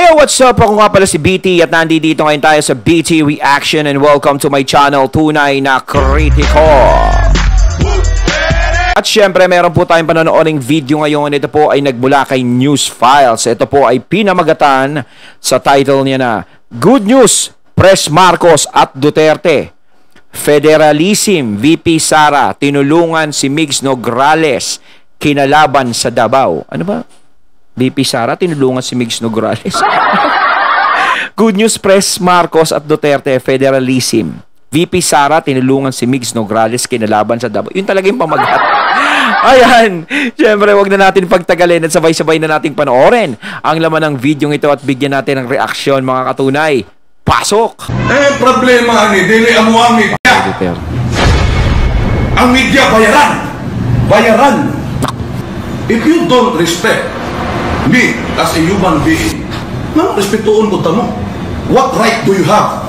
Hey, what's up? Ako nga pala si BT at nandito ngayon tayo sa BT Reaction and welcome to my channel, Tunay na Kritiko. At syempre, meron po tayong panonooring video ngayon. Ito po ay nagmula kay News Files. Ito po ay pinamagatan sa title niya na Good News, Press Marcos at Duterte. Federalism, VP Sara, tinulungan si Migs Nograles, kinalaban sa Davao. Ano ba? VP Sara, tinulungan si Migs Nograles. Good News, Press Marcos at Duterte, Federalism. VP Sara, tinulungan si Migs Nograles, kinalaban sa Davao. Yun talaga yung pamagat. Ayan. Siyempre, wag na natin pagtagalin at sabay-sabay na natin panoorin ang laman ng video ito at bigyan natin ng reaksyon, mga katunay. Pasok! Problema ni dili amo ang media. Ang media bayaran. Bayaran. If you don't respect me as a human being, nang respetuon ko mo. What right do you have?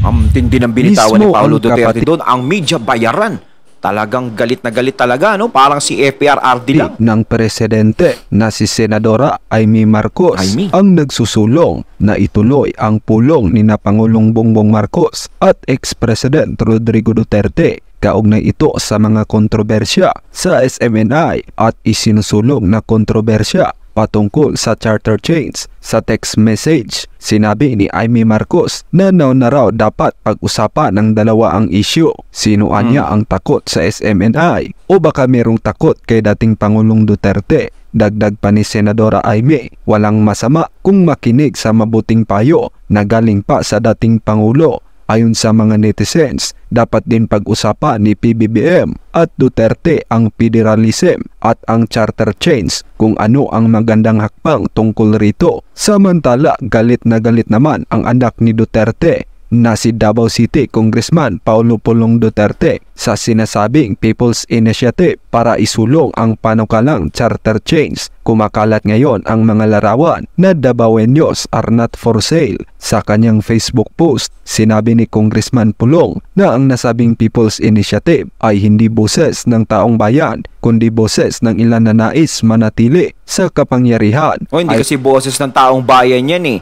Ang tindi ng binitawan ni Paulo Duterte doon. Ang media bayaran. Talagang galit na galit talaga, no? Parang si FPRRD lang. Ng presidente na si Senadora Amy Marcos ang nagsusulong na ituloy ang pulong ni na Pangulong Bongbong Marcos at ex-president Rodrigo Duterte. Kaugnay ito sa mga kontrobersya sa SMNI at isinusulong na kontrobersya patungkol sa charter chains. Sa text message, sinabi ni Amy Marcos na raw dapat pag-usapan ng dalawa ang issue. Sinuan niya ang takot sa SMNI o baka merong takot kay dating Pangulong Duterte. Dagdag pa ni Senadora Amy, walang masama kung makinig sa mabuting payo na galing pa sa dating Pangulo. Ayon sa mga netizens, dapat din pag-usapan ni PBBM at Duterte ang federalism at ang charter chains kung ano ang magandang hakbang tungkol rito. Samantala, galit na galit naman ang anak ni Duterte na si Davao City Congressman Paulo Pulong Duterte sa sinasabing People's Initiative para isulong ang panukalang charter chains. Kumakalat ngayon ang mga larawan na Davaoenos are not for sale. Sa kanyang Facebook post, sinabi ni Congressman Pulong na ang nasabing People's Initiative ay hindi boses ng taong bayan, kundi boses ng ilan na nais manatili sa kapangyarihan. Hindi kasi boses ng taong bayan yan eh.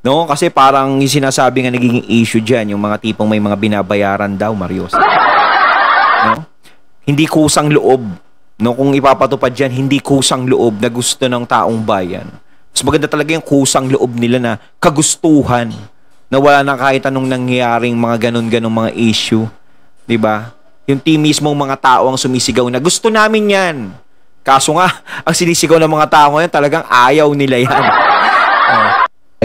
No, kasi parang yung sinasabi nga nagiging issue dyan, yung mga tipong may mga binabayaran daw, Marios. No? Hindi kusang loob. No, kung ipapatupad dyan, hindi kusang loob na gusto ng taong bayan. Mas maganda talaga yung kusang loob nila na kagustuhan. Na wala na kahit anong nangyaring mga ganun-ganong mga issue. Diba? Yung team mismong mga tao ang sumisigaw na gusto namin yan. Kaso nga, ang sinisigaw ng mga tao ngayon talagang ayaw nila yan.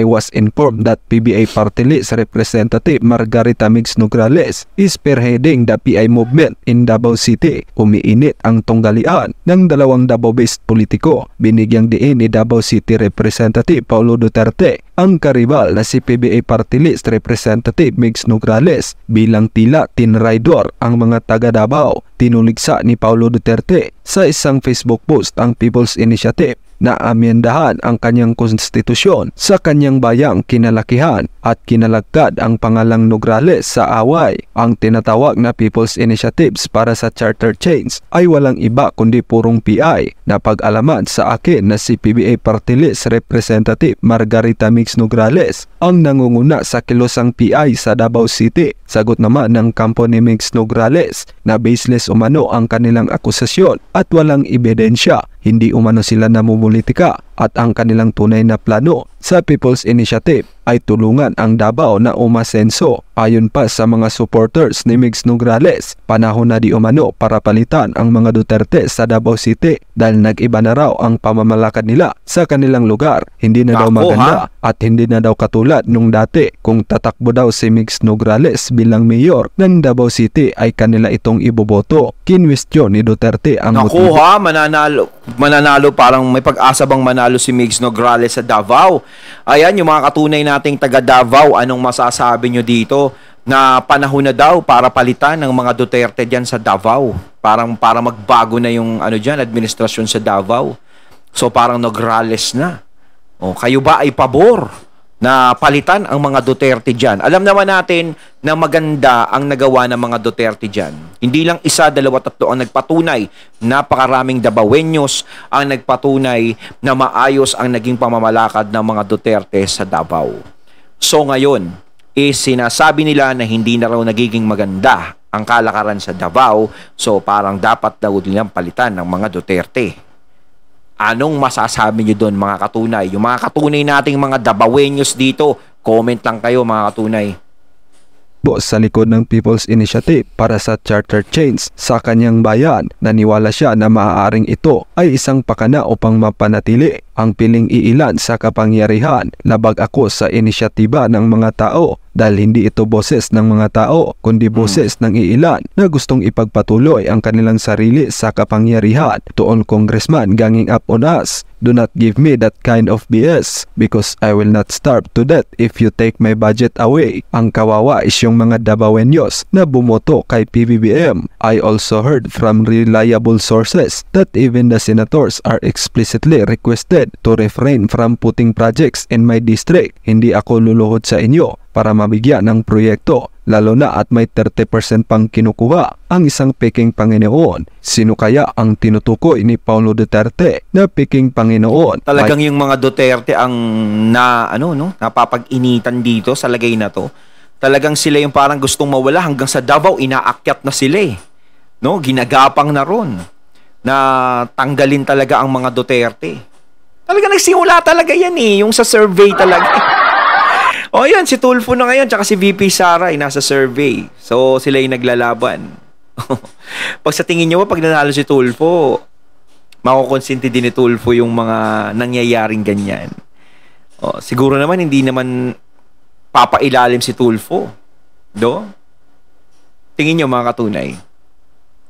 I was informed that PBA Party List Representative Margarita Migs Nograles is spearheading the PI movement in Davao City. Umiinit ang tunggalian ng dalawang Davao-based politiko. Binigyang diin ni Davao City Representative Paulo Duterte ang karibal na si PBA Party List Representative Migs Nograles bilang tila tinraidor ang mga taga Davao. Tinuligsa ni Paulo Duterte sa isang Facebook post ang People's Initiative na amyendahan ang kanyang konstitusyon sa kanyang bayang kinalakihan at kinalagkad ang pangalang Nograles sa away. Ang tinatawag na People's Initiatives para sa charter chains ay walang iba kundi purong PI na pag-alaman sa akin na si PBA Party List Representative Margarita Migs Nograles ang nangunguna sa kilosang PI sa Davao City. Sagot naman ng kampo ni Migs Nograles na baseless umano ang kanilang akusasyon at walang ebidensya. Hindi umano sila namumulitika at ang kanilang tunay na plano sa People's Initiative ay tulungan ang Davao na umasenso. Ayon pa sa mga supporters ni Migs Nograles, panahon na di umano para palitan ang mga Duterte sa Davao City dahil nag-iba na raw ang pamamalakad nila sa kanilang lugar. Hindi na daw maganda at hindi na daw katulad nung dati. Kung tatakbo daw si Migs Nograles bilang mayor ng Davao City ay kanila itong iboboto. Kinwestiyon ni Duterte ang motibo. Mananalo, parang may pag-asa bang manalo si Migs Nograles sa Davao? Ayan, yung mga katunay nating taga Davao, anong masasabi nyo dito? Na panahon na daw para palitan ng mga Duterte dyan sa Davao. Parang para magbago na yung administrasyon sa Davao. So parang Nograles na. O, kayo ba ay pabor na palitan ang mga Duterte dyan. Alam naman natin na maganda ang nagawa ng mga Duterte dyan. Hindi lang isa, dalawa, tatlo ang nagpatunay. Napakaraming Davaoenos ang nagpatunay na maayos ang naging pamamalakad ng mga Duterte sa Davao. So ngayon, sinasabi nila na hindi na raw nagiging maganda ang kalakaran sa Davao. So parang dapat daw nilang palitan ng mga Duterte. Anong masasabi nyo doon, mga katunay? Yung mga katunay nating mga Davaoenos dito, comment lang kayo, mga katunay. Sa likod ng People's Initiative para sa charter change sa kanyang bayan, naniwala siya na maaaring ito ay isang pakana upang mapanatili ang piling iilan sa kapangyarihan. Labag ako sa inisyatiba ng mga tao dahil hindi ito boses ng mga tao kundi boses ng iilan na gustong ipagpatuloy ang kanilang sarili sa kapangyarihan. To all congressman ganging up on us, do not give me that kind of BS because I will not starve to death if you take my budget away. Ang kawawa is yung mga Davaoenos na bumoto kay PBBM. I also heard from reliable sources that even the senators are explicitly requested to refrain from putting projects in my district. Hindi ako luluhod sa inyo para mabigyan ng proyekto, lalo na at may 30% pang kinukuha ang isang peking Panginoon. Sino kaya ang tinutukoy ni Paulo Duterte na peking Panginoon? Talagang yung mga Duterte ang napapag-initan dito sa lagay na to. Talagang sila yung parang gustong mawala hanggang sa Davao, inaakyat na sila eh. No, ginagapang na ron na tanggalin talaga ang mga Duterte. Talaga nagsimula talaga yan eh, yung sa survey talaga. O yan, si Tulfo na ngayon, tsaka si VP Sara ay nasa survey. So, sila yung naglalaban. Pag sa tingin nyo, pag nanalo si Tulfo, makukonsinti din ni Tulfo yung mga nangyayaring ganyan. O, siguro naman, hindi naman papailalim si Tulfo. Do? Tingin nyo mga katunay.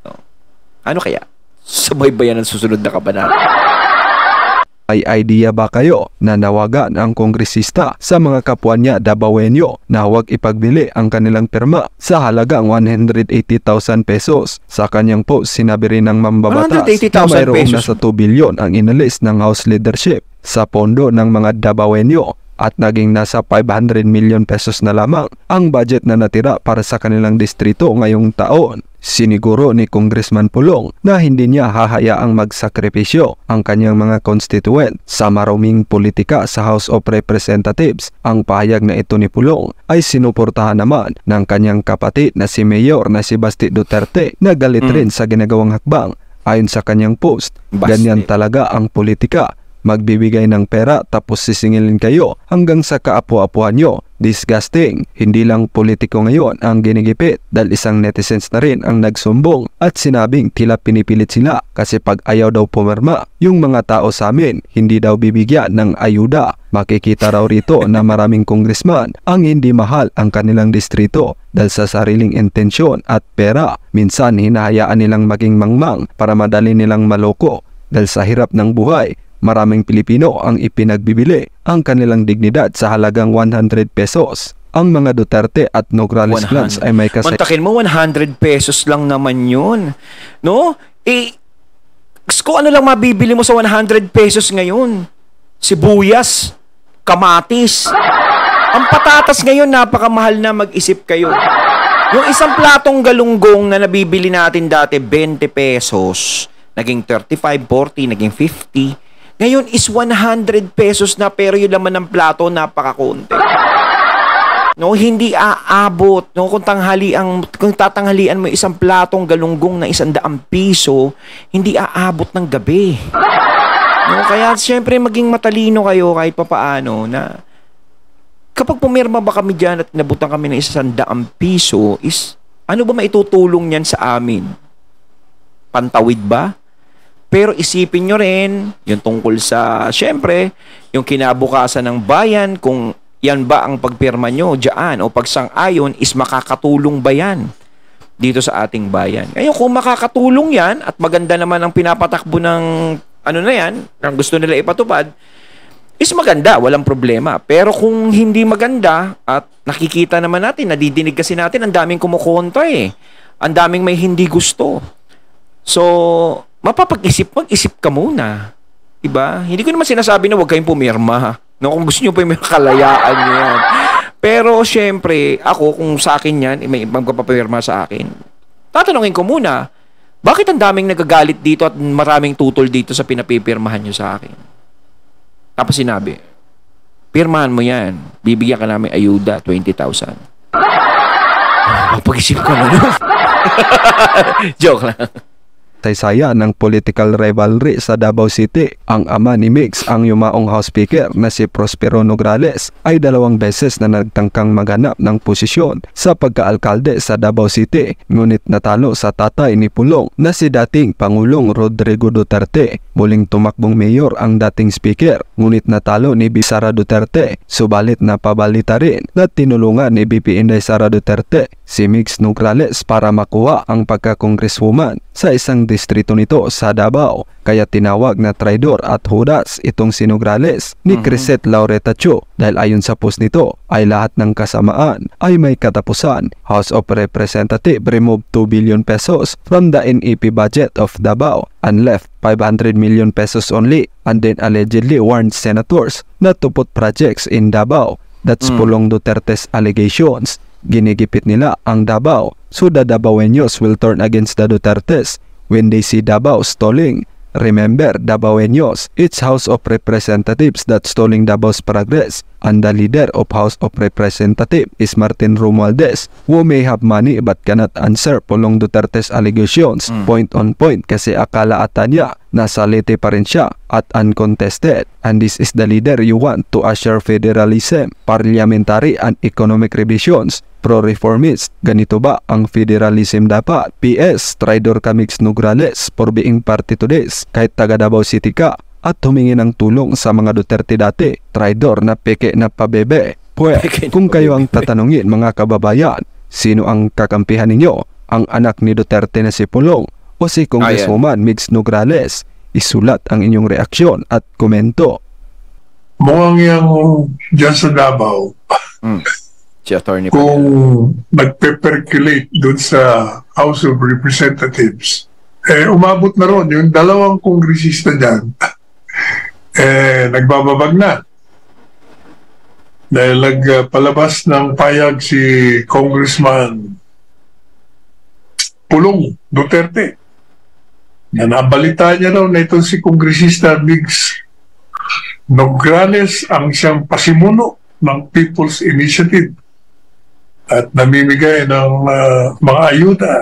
O, ano kaya? Subaybayan ang susunod na kabanata. May idea ba kayo na nawagan ang kongresista sa mga kapwa niya Davaoenyo na huwag ipagbili ang kanilang pirma sa halagang 180,000 pesos? Sa kanyang post, sinabi rin ng mambabatas na mayroong nasa 2 bilyon ang inalis ng House leadership sa pondo ng mga Davaoenyo at naging nasa 500 million pesos na lamang ang budget na natira para sa kanilang distrito ngayong taon. Siniguro ni Congressman Pulong na hindi niya hahayaang magsakripisyo ang kanyang mga constituent sa maruming politika sa House of Representatives. Ang pahayag na ito ni Pulong ay sinuportahan naman ng kanyang kapatid na si Mayor na si Basti Duterte na galit rin sa ginagawang hakbang. Ayon sa kanyang post, ganyan talaga ang politika. Magbibigay ng pera tapos sisingilin kayo hanggang sa kaapu-apuhan nyo. Disgusting. Hindi lang politiko ngayon ang ginigipit dahil isang netizens na rin ang nagsumbong at sinabing tila pinipilit sila kasi pag ayaw daw pumirma yung mga tao sa amin, hindi daw bibigyan ng ayuda. Makikita raw rito na maraming congressman ang hindi mahal ang kanilang distrito dahil sa sariling intensyon at pera. Minsan hinahayaan nilang maging mangmang para madali nilang maloko dahil sa hirap ng buhay. Maraming Pilipino ang ipinagbibili ang kanilang dignidad sa halagang 100 pesos. Ang mga Duterte at Nograles clans ay may Mantakin mo, 100 pesos lang naman yun. No? Kung ano lang mabibili mo sa 100 pesos ngayon? Sibuyas, kamatis. Ang patatas ngayon, napakamahal na, mag-isip kayo. Yung isang platong galunggong na nabibili natin dati, 20 pesos, naging 35, 40, naging 50. Ngayon is 100 pesos na pero yung laman ng plato napakakonti. No, hindi aabot. No, kung tatanghalian mo isang platong galunggong na 100 piso, hindi aabot ng gabi. No, kaya siyempre maging matalino kayo kahit papaano na kapag pumirma ba kami diyan at nabutan kami ng 100 piso is ano ba maitutulong niyan sa amin? Pantawid ba? Pero isipin nyo rin, yung tungkol sa, syempre, yung kinabukasan ng bayan, kung yan ba ang pagpirma nyo dyan o pagsang-ayon is makakatulong ba yan dito sa ating bayan. Ngayon, kung makakatulong yan at maganda naman ang pinapatakbo ng ano na yan, ang gusto nila ipatupad, is maganda, walang problema. Pero kung hindi maganda at nakikita naman natin, nadidinig kasi natin, ang daming kumukontra eh. Ang daming may hindi gusto. So, mag-isip ka muna. Diba? Hindi ko naman sinasabi na huwag kayong pumirma. No, kung gusto nyo pa yung kalayaan nyo yan. Pero, syempre, ako, kung sa akin yan, may magpapapirma sa akin, tatanungin ko muna, bakit ang daming nagagalit dito at maraming tutol dito sa pinapipirmahan nyo sa akin? Tapos sinabi, pirmahan mo yan, bibigyan ka namin ayuda, 20,000. Pag-isip ko na nun. Joke lang. Taysaya ng political rivalry sa Davao City. Ang ama ni Mix, ang yumaong House Speaker na si Prospero Nograles, ay 2 beses na nagtangkang maghanap ng posisyon sa pagkaalkalde sa Davao City, ngunit natalo sa tatay ni Pulong na si dating Pangulong Rodrigo Duterte. Muling tumakbong mayor ang dating speaker, ngunit natalo ni Sara Duterte. Subalit napabalita rin na tinulungan ni BP Inday Sara Duterte si Mix Nograles para makuha ang pagka-congresswoman sa isang distrito nito sa Davao, kaya tinawag na traidor at hudas itong si Nograles ni Crisette Laureta Cho dahil ayon sa post nito ay lahat ng kasamaan ay may katapusan. House of Representatives removed 2 billion pesos from the NEP budget of Davao and left 500 million pesos only, and then allegedly warned senators not to put projects in Davao. That's Pulong Duterte's allegations. Ginigipit nila ang Davao, so the Davaoenos will turn against the Dutertes when they see Davao stalling. Remember, Davaoenos, it's House of Representatives that's stalling Davao's progress, and the leader of House of Representatives is Martin Romualdez, who may have money but cannot answer Pulong Duterte's allegations point on point kasi akala ata niya nasa Leyte pa rin siya at uncontested. And this is the leader you want to assure federalism, parliamentary and economic revisions. Pro-reformist, ganito ba ang federalism dapat? PS, traidor ka Mix Nograles for being party to this. Kahit taga Davao City ka at humingi ng tulong sa mga Duterte dati, traidor na peke na pabebe. Pwede, kung kayo ang tatanungin mga kababayan, sino ang kakampihan ninyo? Ang anak ni Duterte na si Pulong o si Congresswoman Mix Nograles? Isulat ang inyong reaksyon at komento. Mukhang yung dyan sa Davao, Si Atty. kung nagpe-percolate dun sa House of Representatives, umabot na ron yung 2 kongresista dyan, nagbababag na. Dahil nagpalabas ng payag si Congressman Pulong Duterte. Na nabalita niya raw na itong si Kongresista Mix Nograles ang siyang pasimuno ng People's Initiative at namimigay ng mga ayuda.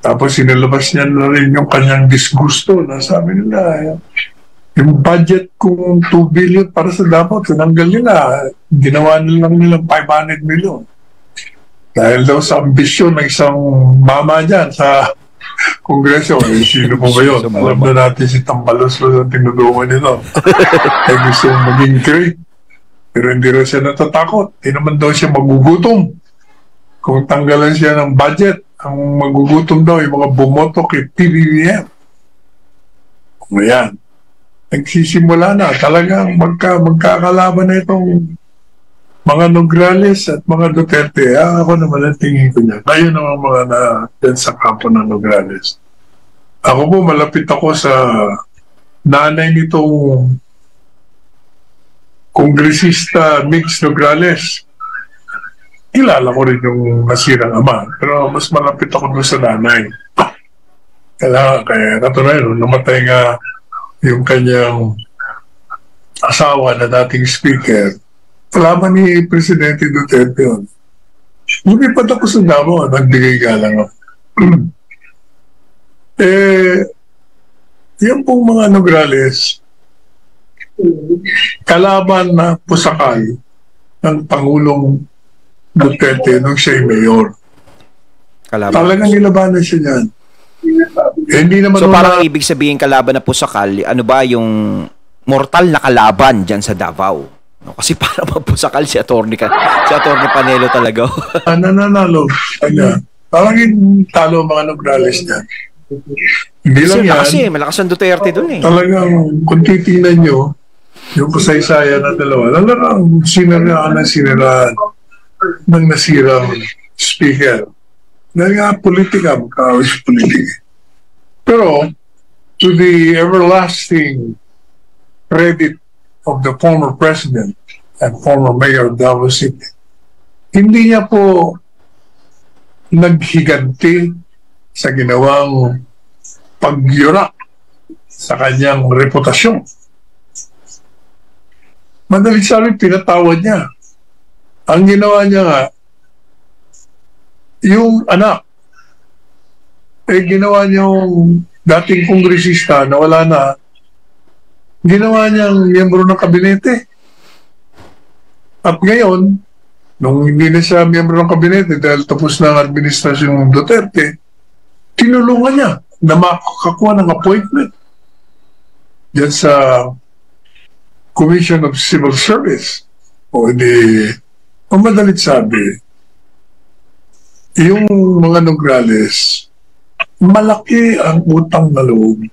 Tapos sinilabas niya na rin yung kanyang disgusto na sabi nila, yung budget kung 2 billion para sa Davao, tinanggal nila. Ginawa nilang 500 million. Dahil daw sa ambisyon ng isang mama dyan sa Kongreso. Sino po ba yun? Alam na natin si Tambalos sa tinudungan nito. Ay gusto maging great. Pero hindi rin siya natatakot. Hindi naman daw siya magugutom. Kung tanggalan siya ng budget, ang magugutom daw yung mga bumoto kay PBBM. Ayan. Nagsisimula na. Talagang magkakalaban na itong mga Nograles at mga Duterte. Ako naman ang tingin ko niya. Kayo naman mga na dyan sa kampo ng Nograles. Ako po, malapit ako sa nanay nitong Kongresista Mix Nograles. Kilala ko rin yung nasirang ama, pero mas malapit ako doon sa nanay. Kaya katunayan, namatay nga yung kanyang asawa na dating speaker. Kalaman ni Presidente Duterte yun. Lumipad ako sa Davao, nagbigay galang ako. Yung pong mga Nograles, kalaban na pusakal ng Pangulong Duterte nung siya'y mayor. Kalaban. Talagang nilabanan siya niyan. Hindi naman so parang ibig sabihin kalaban na pusakal, ano ba yung mortal na kalaban dyan sa Davao? No, kasi para magpusakal si Atty. Panelo talaga. Nananalo. Parang talo mga Nograles niyan. Hindi lang yan. Kasi malakas ang Duterte dun eh. Talagang kung titingnan nyo, yung kasaysayan na dalawa, talagang siniraan ng nasirang speaker. Dahil nga politika, magkawis politika. Pero, to the everlasting credit of the former president and former mayor of Davao City, hindi niya po naghiganti sa ginawang pagyurak sa kanyang reputasyon. Madaling sabi, pinatawad niya. Ang ginawa niya nga, yung anak, ginawa niyang dating kongresista na wala na, ginawa niyang miyembro ng kabinete. At ngayon, nung hindi na siya miyembro ng kabinete dahil tapos na ang administrasyon ng Duterte, tinulungan niya na makakuha ng appointment dyan sa Commission of Civil Service. O di, ang madalit sabi, yung mga Nograles, malaki ang utang na loob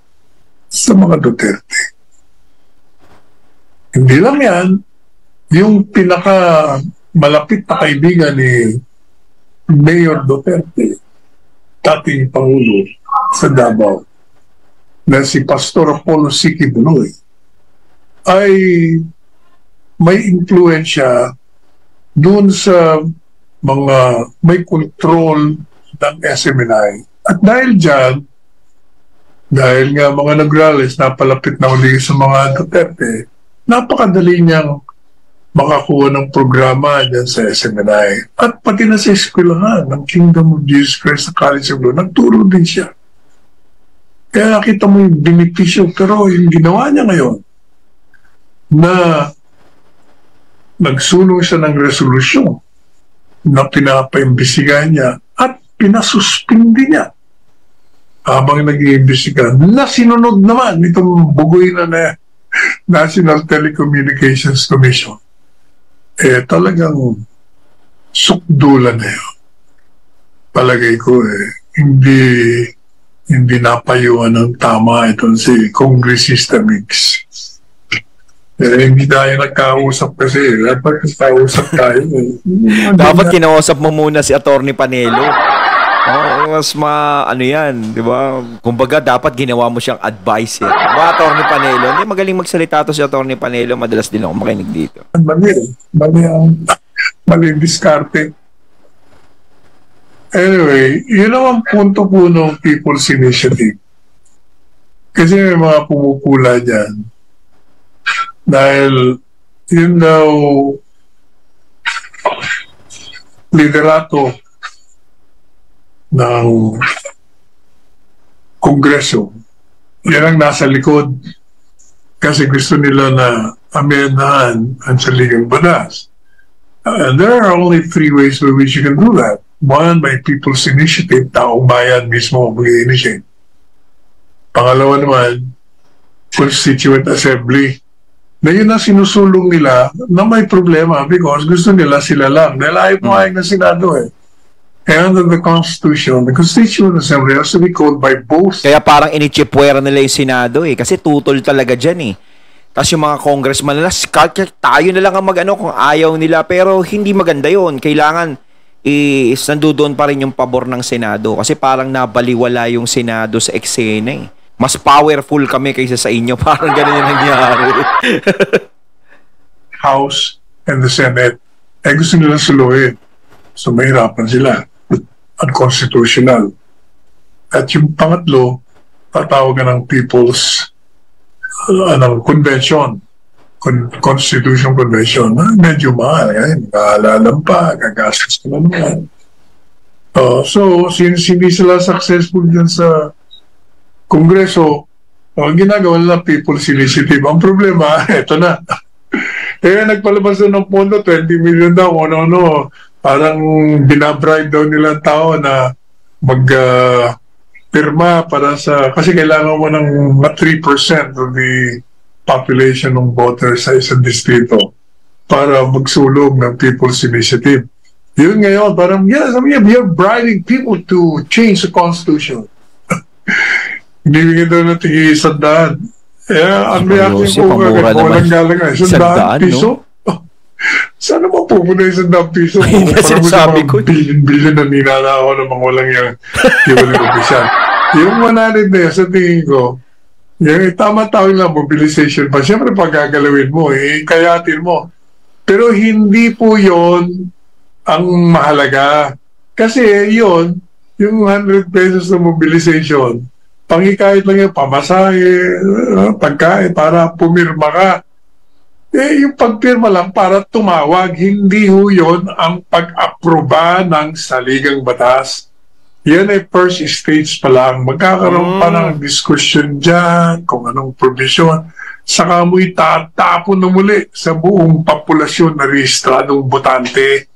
sa mga Duterte. Hindi lang yan, yung pinaka malapit na kaibigan ni Mayor Duterte, dating Pangulo sa Davao, na si Pastor Apollo Siki Bunoy, ay may impluensya doon sa mga may control ng SMNI. At dahil dyan, dahil nga mga Nograles napalapit na uli sa mga Duterte, napakadali niyang makakuha ng programa dyan sa SMNI. At pati na sa eskwelahan ng Kingdom of Jesus Christ sa College of Law, nagturo din siya. Kaya nakita mo yung benepisyo, pero yung ginawa niya ngayon, na nagsulong siya ng resolusyon na pinapaimbisigahan niya at pinasuspindi niya habang nag-iimbisigahan, na sinunod naman itong bugoy na National Telecommunications Commission. Talagang sukdulan na yun. Palagay ko hindi napayuan ng tama itong si Kongresista Mix. Hindi tayo nagkausap kasi. Dapat nagkausap tayo. Dapat kinausap mo muna si Atty. Panelo. Mas ano yan, di ba? Kumbaga, dapat ginawa mo siyang advice. Diba, Atty. Panelo? Hindi, magaling magsalita to si Atty. Panelo. Madalas din ako makinig dito. Mali ang diskarte. Anyway, yun ang punto po ng People's Initiative. Kasi may mga pumupula dyan. Dahil yun daw liderato ng Kongreso. Yan ang nasa likod. Kasi gusto nila na amendahan ang saligang batas. And there are only three ways by which you can do that. One, by People's Initiative, taong bayan mismo mag-initiate. Pangalawa naman, Constituent Assembly. Na yun ang sinusulong nila na may problema because gusto nila sila lang. Dahil ayaw pumayag ng Senado eh. And under the Constitution, the Constituent Assembly has to be called by both. Kaya parang inichipwera nila yung Senado eh. Kasi tutol talaga dyan eh. Tapos yung mga congressman nila, tayo na lang ang mag-ano kung ayaw nila. Pero hindi maganda yon. Kailangan nandoon pa rin yung pabor ng Senado. Kasi parang nabaliwala yung Senado sa eksena eh. Mas powerful kami kaysa sa inyo. Parang ganun yung nangyari. House and the Senate. Gusto nila suluhin. So mahirapan sila. Unconstitutional. At yung pangatlo, tatawagan ng People's Convention. Constitution Convention. Medyo mahal. Nakaalalam pa. Gagastos ka naman. So, since hindi sila successful dyan sa Kongreso, ang ginagawa nila People's Initiative. Ang problema, eto na. Nagpalabas na ng pondo, 20 million daw, ano, parang binabribe daw nila ang tao na pirma para sa, kasi kailangan mo ng 3% of the population ng voters sa isang distrito para magsulong ng People's Initiative. Yun ngayon, parang, you're bribing people to change the Constitution. Bibigyan daw ng tig-100. Ang reaction ko walang galang nga. 100 piso? No? Sana mapupuno yung 100 piso? Sabi ko. Billion na ninala ako ng mga walang yung opisyal. Yung 100 na yun, sa tingin ko, Yung tama-tawag lang mobilization pa. Siyempre pagagalawin mo, kayatin mo. Pero hindi po yon ang mahalaga. Kasi yon yung 100 pesos na mobilization, pangikahit lang yung pamasahe, pagkain para pumirma ka. Yung pagpirma lang para tumawag, hindi ho yun ang pag-aproba ng saligang batas. Yan ay first stage pa lang. Magkakaroon pa ng discussion dyan, kung anong provision. Saka mo itatapon na muli sa buong populasyon na rehistradong botante.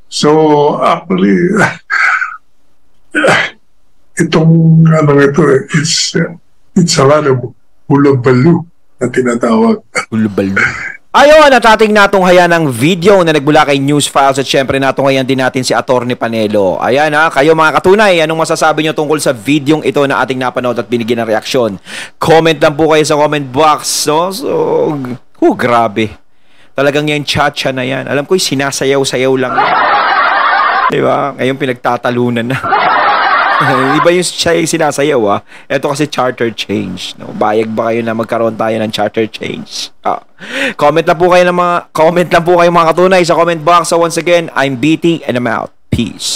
So, actually, itong ito, it's a lot of hulabalu na tinatawag. Ayun, at ating natunghayan ng video na nagbula kay News Files at syempre natunghayan din natin si Atty. Panelo. Ayan kayo mga katunay, anong masasabi nyo tungkol sa videong ito na ating napanood at binigyan ng reaksyon? Comment lang po kayo sa comment box. No? So, grabe. Talagang yung cha-cha na yan. Alam ko, sinasayaw-sayaw lang. Diba? Ngayon pinagtatalunan na. Iba yung siya yung sinasayaw Ito kasi charter change. No? Bayag ba kayo na magkaroon tayo ng charter change? Comment lang po kayo mga katunay sa comment box. So once again, I'm BT and I'm out. Peace.